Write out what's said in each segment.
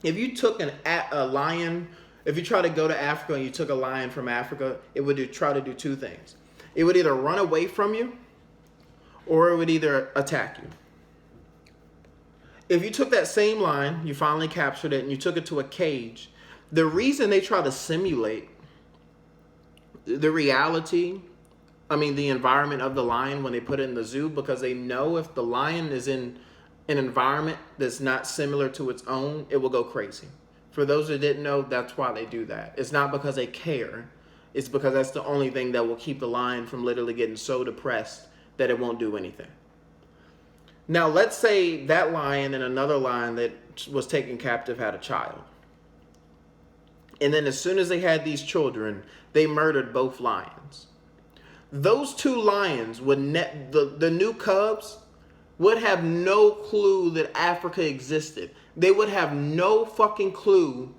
If you took a lion, if you try to go to Africa and you took a lion from Africa, it would try to do two things. It would either run away from you, or it would either attack you. If you took that same lion, you finally captured it, and you took it to a cage, the reason they try to simulate the reality, the environment of the lion when they put it in the zoo, because they know if the lion is in an environment that's not similar to its own, it will go crazy. For those that didn't know, that's why they do that. It's not because they care. It's because that's the only thing that will keep the lion from literally getting so depressed that it won't do anything. Now, let's say that lion and another lion that was taken captive had a child. And then as soon as they had these children, they murdered both lions. Those two lions would the new cubs would have no clue that Africa existed. They would have no fucking clue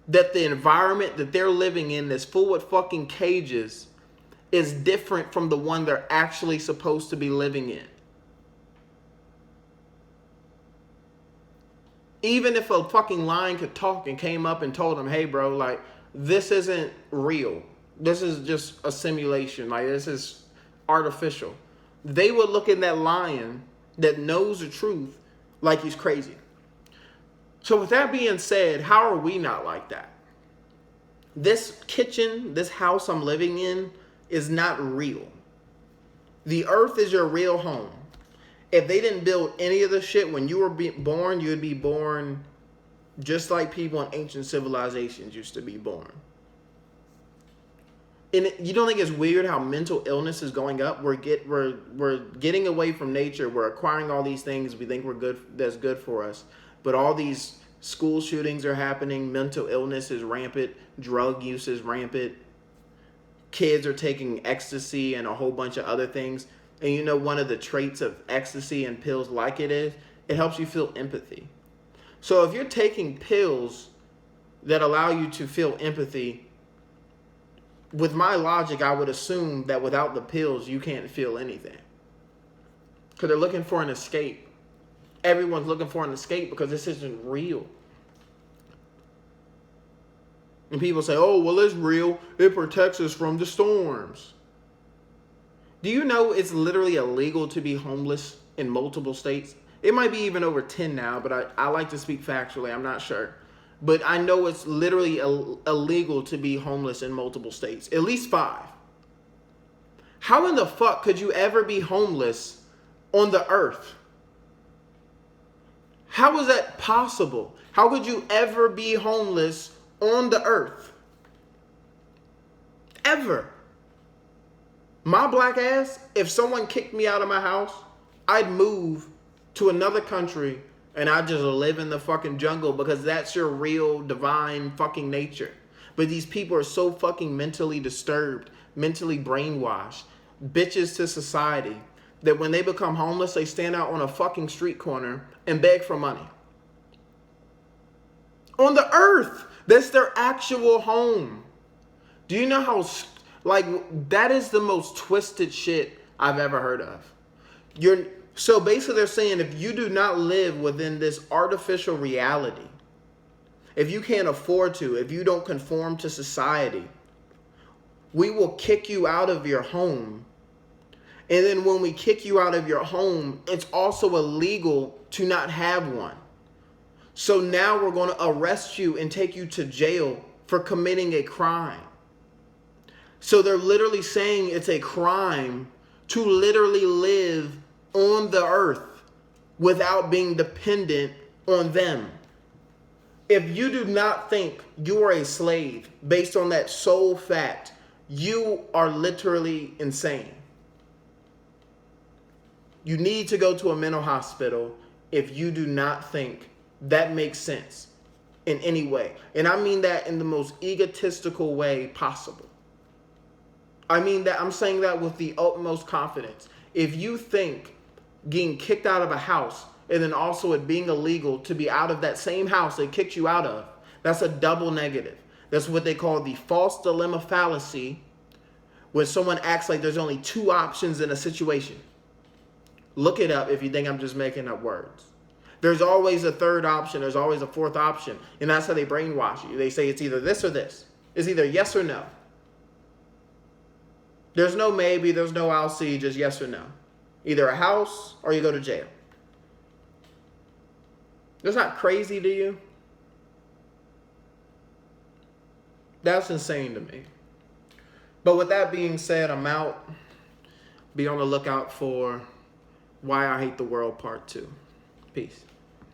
that the environment that they're living in that's full with fucking cages is different from the one they're actually supposed to be living in. Even if a fucking lion could talk and came up and told them, hey bro, like, this isn't real. This is just a simulation. Like, this is artificial. They would look at that lion that knows the truth like he's crazy. So with that being said, how are we not like that? This kitchen, this house I'm living in is not real. The earth is your real home. If they didn't build any of the shit when you were born, you would be born just like people in ancient civilizations used to be born. And you don't think it's weird how mental illness is going up? We're getting away from nature. We're acquiring all these things we think that's good for us. But all these school shootings are happening. Mental illness is rampant. Drug use is rampant. Kids are taking ecstasy and a whole bunch of other things. And you know, one of the traits of ecstasy and pills like it helps you feel empathy. So if you're taking pills that allow you to feel empathy, with my logic, I would assume that without the pills, you can't feel anything. Because they're looking for an escape. Everyone's looking for an escape because this isn't real. And people say, oh, well, it's real. It protects us from the storms. Do you know it's literally illegal to be homeless in multiple states? It might be even over 10 now, but I like to speak factually. I'm not sure. But I know it's literally illegal to be homeless in multiple states. At least 5. How in the fuck could you ever be homeless on the earth? How is that possible? How could you ever be homeless on the earth? Ever. My black ass, if someone kicked me out of my house, I'd move to another country and I'd just live in the fucking jungle because that's your real divine fucking nature. But these people are so fucking mentally disturbed, mentally brainwashed, bitches to society, that when they become homeless, they stand out on a fucking street corner and beg for money. On the earth, that's their actual home. Do you know how, that is the most twisted shit I've ever heard of. So basically they're saying if you do not live within this artificial reality, if you can't afford to, if you don't conform to society, we will kick you out of your home. And then when we kick you out of your home, it's also illegal to not have one. So now we're going to arrest you and take you to jail for committing a crime. So they're literally saying it's a crime to literally live on the earth without being dependent on them. If you do not think you are a slave based on that sole fact, you are literally insane. You need to go to a mental hospital if you do not think that makes sense in any way. And I mean that in the most egotistical way possible. I mean that, I'm saying that with the utmost confidence. If you think getting kicked out of a house and then also it being illegal to be out of that same house they kicked you out of, that's a double negative. That's what they call the false dilemma fallacy, when someone acts like there's only 2 options in a situation. Look it up if you think I'm just making up words. There's always a third option. There's always a fourth option. And that's how they brainwash you. They say it's either this or this. It's either yes or no. There's no maybe. There's no I'll see. Just yes or no. Either a house or you go to jail. That's not crazy to you? That's insane to me. But with that being said, I'm out. Be on the lookout for Why I Hate the World Part 2. Peace.